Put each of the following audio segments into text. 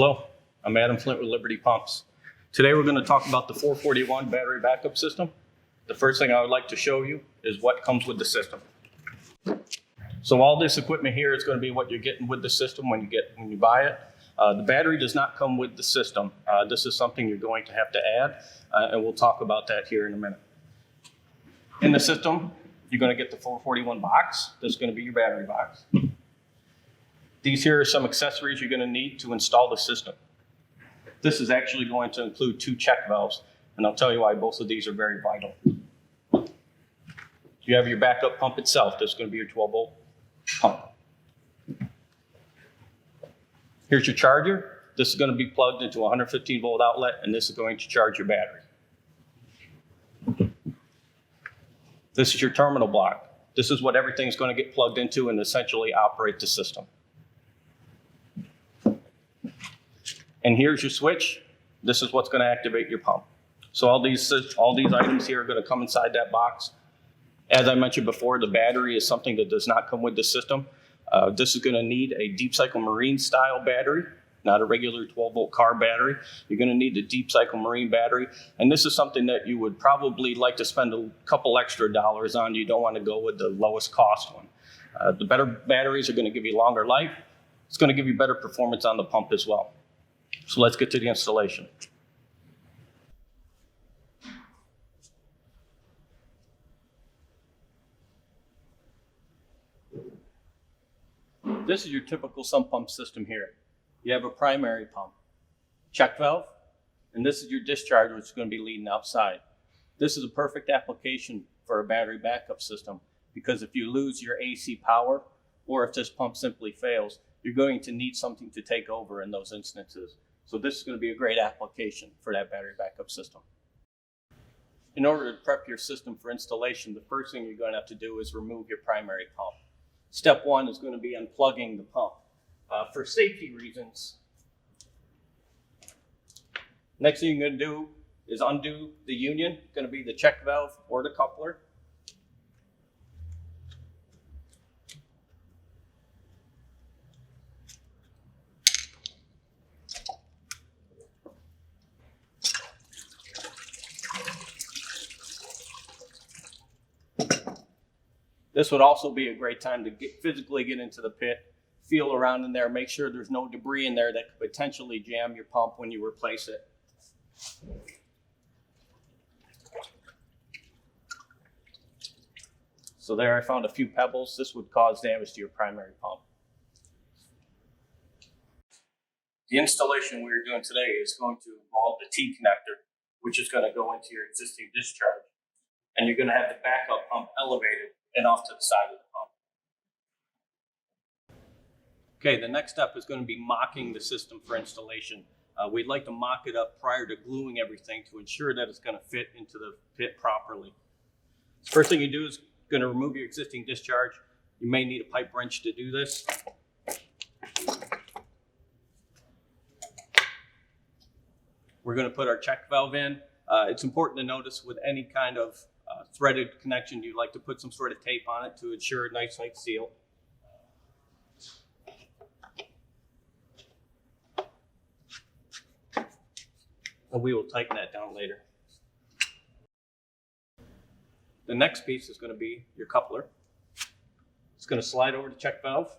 Hello, I'm Adam Flint with Liberty Pumps. Today we're going to talk about the 441 battery backup system. The first thing I would like to show you is what comes with the system. So all this equipment here is going to be what you're getting with the system when you buy it. The battery does not come with the system. This is something you're going to have to add, and we'll talk about that here in a minute. In the system, you're going to get the 441 box. This is going to be your battery box. These here are some accessories you're going to need to install the system. This is actually going to include 2 check valves, and I'll tell you why both of these are very vital. You have your backup pump itself. This is going to be your 12-volt pump. Here's your charger. This is going to be plugged into a 115-volt outlet, and this is going to charge your battery. This is your terminal block. This is what everything's going to get plugged into and essentially operate the system. And here's your switch. This is what's going to activate your pump. So all these items here are going to come inside that box. As I mentioned before, the battery is something that does not come with the system. This is going to need a deep cycle marine style battery, not a regular 12-volt car battery. You're going to need a deep cycle marine battery. And this is something that you would probably like to spend a couple extra dollars on. You don't want to go with the lowest cost one. The better batteries are going to give you longer life. It's going to give you better performance on the pump as well. So let's get to the installation. This is your typical sump pump system here. You have a primary pump, check valve, and this is your discharge, which is going to be leading outside. This is a perfect application for a battery backup system because if you lose your AC power or if this pump simply fails, you're going to need something to take over in those instances. So this is going to be a great application for that battery backup system. In order to prep your system for installation, the first thing you're going to have to do is remove your primary pump. Step 1 is going to be unplugging the pump. For safety reasons, next thing you're going to do is undo the union. It's going to be the check valve or the coupler. This would also be a great time to physically get into the pit, feel around in there, make sure there's no debris in there that could potentially jam your pump when you replace it. So there I found a few pebbles. This would cause damage to your primary pump. The installation we're doing today is going to involve the T connector, which is going to go into your existing discharge. And you're going to have the backup pump elevated and off to the side of the pump. Okay, the next step is going to be mocking the system for installation. We'd like to mock it up prior to gluing everything to ensure that it's going to fit into the pit properly. The first thing you do is going to remove your existing discharge. You may need a pipe wrench to do this. We're going to put our check valve in. It's important to notice with any kind of threaded connection, you'd like to put some sort of tape on it to ensure a nice tight seal. And we will tighten that down later. The next piece is going to be your coupler. It's going to slide over the check valve.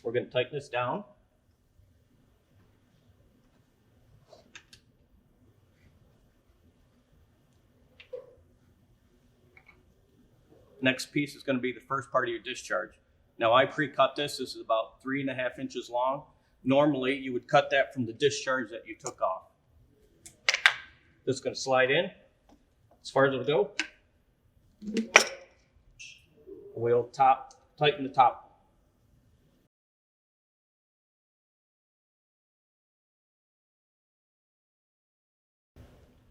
We're going to tighten this down. Next piece is going to be the first part of your discharge. Now I pre-cut this. This is about 3.5 inches long. Normally you would cut that from the discharge that you took off. This is going to slide in as far as it'll go. We'll tighten the top.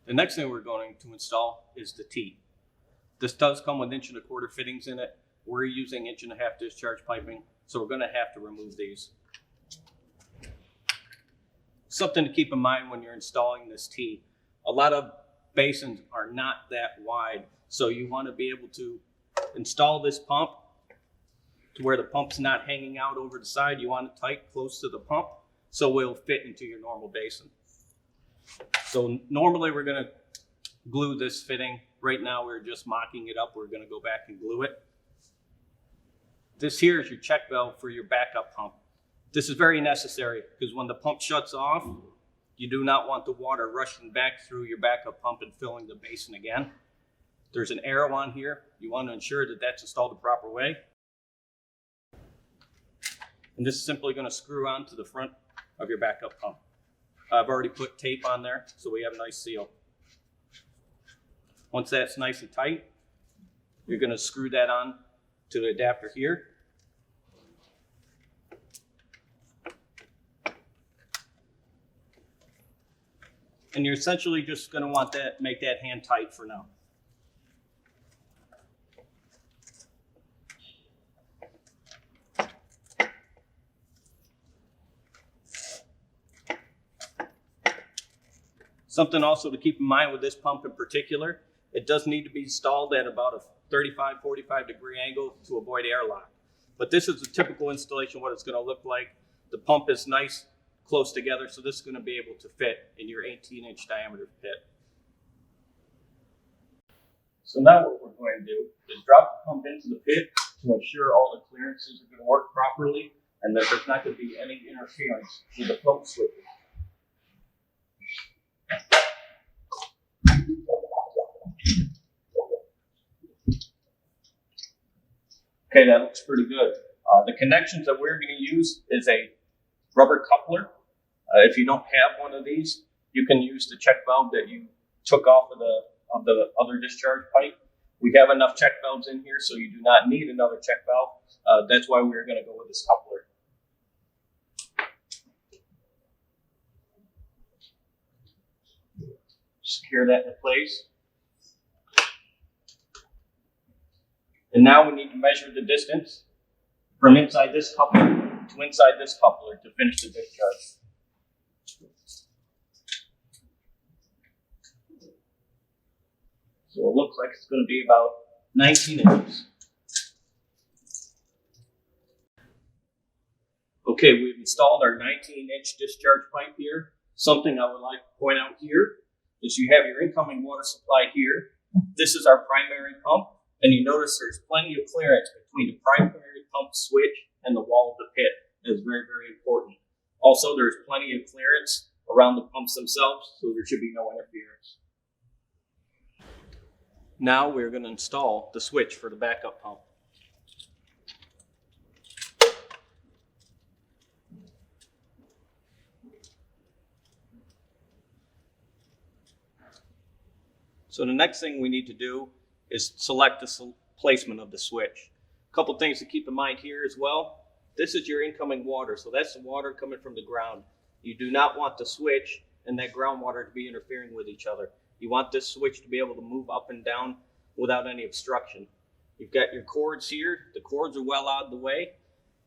The next thing we're going to install is the T. This does come with 1.25 inch fittings in it. We're using 1.5 inch discharge piping, so we're going to have to remove these. Something to keep in mind when you're installing this T. A lot of basins are not that wide, so you want to be able to install this pump to where the pump's not hanging out over the side. You want it tight, close to the pump, so it'll fit into your normal basin. So normally we're going to glue this fitting. Right now we're just mocking it up. We're going to go back and glue it. This here is your check valve for your backup pump. This is very necessary because when the pump shuts off, you do not want the water rushing back through your backup pump and filling the basin again. There's an arrow on here. You want to ensure that that's installed the proper way. And this is simply going to screw on to the front of your backup pump. I've already put tape on there, so we have a nice seal. Once that's nice and tight, you're going to screw that on to the adapter here. And you're essentially just going to want that, make that hand tight for now. Something also to keep in mind with this pump in particular, it does need to be installed at about a 35, 45 degree angle to avoid airlock. But this is a typical installation, what it's going to look like. The pump is nice, close together, so this is going to be able to fit in your 18-inch diameter pit. So now what we're going to do is drop the pump into the pit to ensure all the clearances are going to work properly and that there's not going to be any interference with the pump switches. Okay, that looks pretty good. The connections that we're going to use is a rubber coupler. If you don't have one of these, you can use the check valve that you took off of the other discharge pipe. We have enough check valves in here, so you do not need another check valve. That's why we're going to go with this coupler. Secure that in place. And now we need to measure the distance from inside this coupler to inside this coupler to finish the discharge. So it looks like it's going to be about 19 inches. Okay, we've installed our 19-inch discharge pipe here. Something I would like to point out here is you have your incoming water supply here. This is our primary pump. And you notice there's plenty of clearance between the primary pump switch and the wall of the pit. That is very, very important. Also, there's plenty of clearance around the pumps themselves, so there should be no interference. Now we're going to install the switch for the backup pump. So the next thing we need to do is select the placement of the switch. A couple things to keep in mind here as well. This is your incoming water, so that's the water coming from the ground. You do not want the switch and that groundwater to be interfering with each other. You want this switch to be able to move up and down without any obstruction. You've got your cords here. The cords are well out of the way.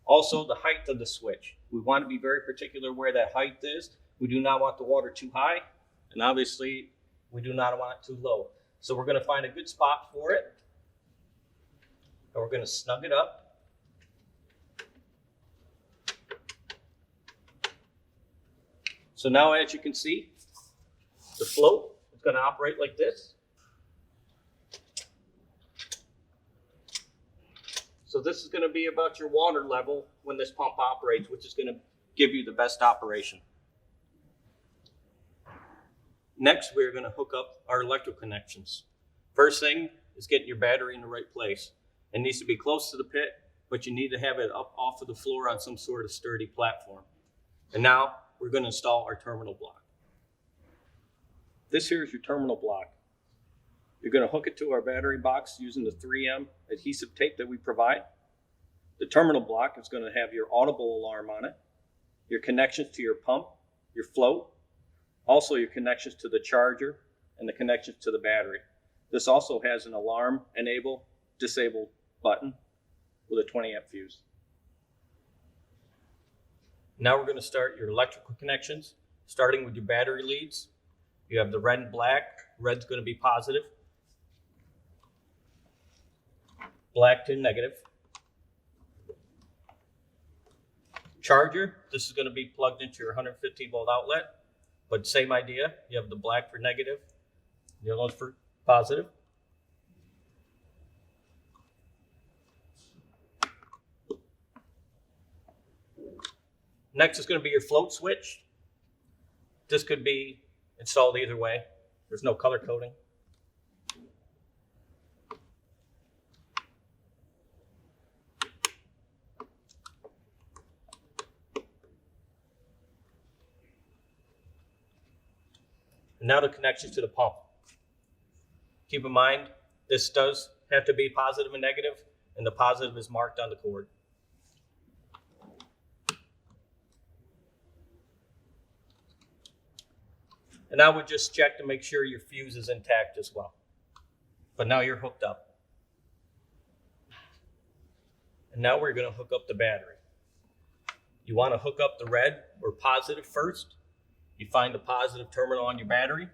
Also, the height of the switch. We want to be very particular where that height is. We do not want the water too high, and obviously we do not want it too low. So we're going to find a good spot for it, and we're going to snug it up. So now, as you can see, the float is going to operate like this. So this is going to be about your water level when this pump operates, which is going to give you the best operation. Next, we're going to hook up our electrical connections. First thing is getting your battery in the right place. It needs to be close to the pit, but you need to have it up off of the floor on some sort of sturdy platform. And now we're going to install our terminal block. This here is your terminal block. You're going to hook it to our battery box using the 3M adhesive tape that we provide. The terminal block is going to have your audible alarm on it, your connections to your pump, your float, also your connections to the charger and the connections to the battery. This also has an alarm, enable, disable button with a 20 amp fuse. Now we're going to start your electrical connections, starting with your battery leads. You have the red and black. Red's going to be positive, black to negative. charger, this is going to be plugged into your 115 volt outlet, but same idea. You have the black for negative, yellow for positive. Next is going to be your float switch. This could be installed either way. There's no color coding. And now the connection to the pump. Keep in mind, this does have to be positive and negative, and the positive is marked on the cord. And I would just check to make sure your fuse is intact as well. But now you're hooked up. And now we're going to hook up the battery. You want to hook up the red or positive first. You find the positive terminal on your battery.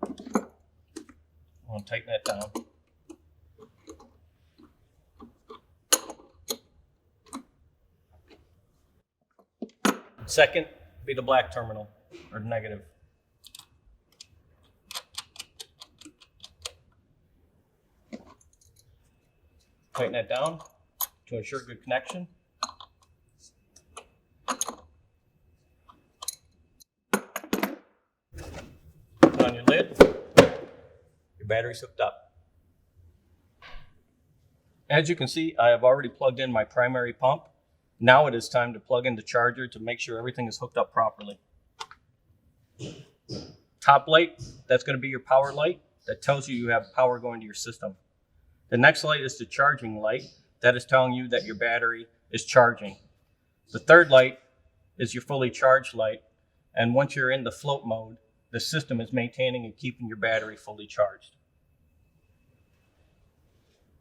I'm going to tighten that down. Second, be the black terminal, or negative. Tighten that down to ensure good connection. Put on your lid. Your battery's hooked up. As you can see, I have already plugged in my primary pump. Now it is time to plug in the charger to make sure everything is hooked up properly. Top light, that's going to be your power light. That tells you you have power going to your system. The next light is the charging light. That is telling you that your battery is charging. The third light is your fully charged light. And once you're in the float mode, the system is maintaining and keeping your battery fully charged.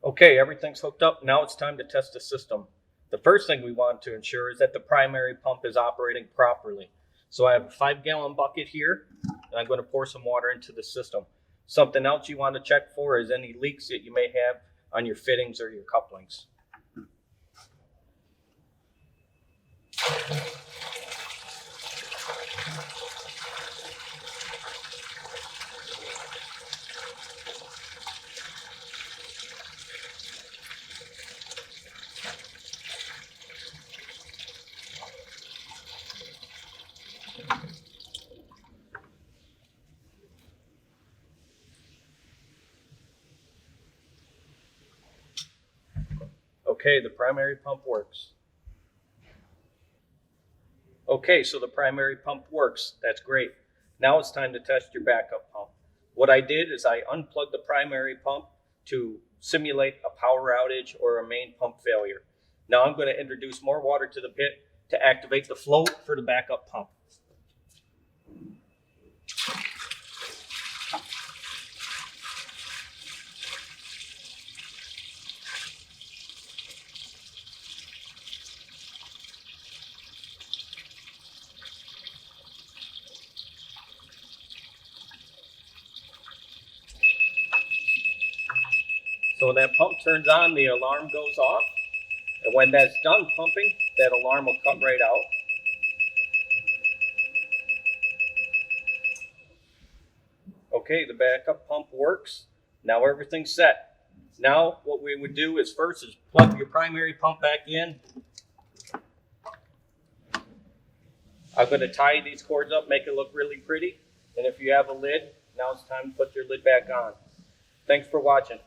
Okay, everything's hooked up. Now it's time to test the system. The first thing we want to ensure is that the primary pump is operating properly. So I have a 5-gallon bucket here, and I'm going to pour some water into the system. Something else you want to check for is any leaks that you may have on your fittings or your couplings. Okay, the primary pump works. Okay, so the primary pump works. That's great. Now it's time to test your backup pump. What I did is I unplugged the primary pump to simulate a power outage or a main pump failure. Now I'm going to introduce more water to the pit to activate the float for the backup pump. So when that pump turns on, the alarm goes off. And when that's done pumping, that alarm will come right out. Okay, the backup pump works. Now everything's set. Now what we would do is first is plug your primary pump back in. I'm going to tie these cords up, make it look really pretty. And if you have a lid, now it's time to put your lid back on. Thanks for watching.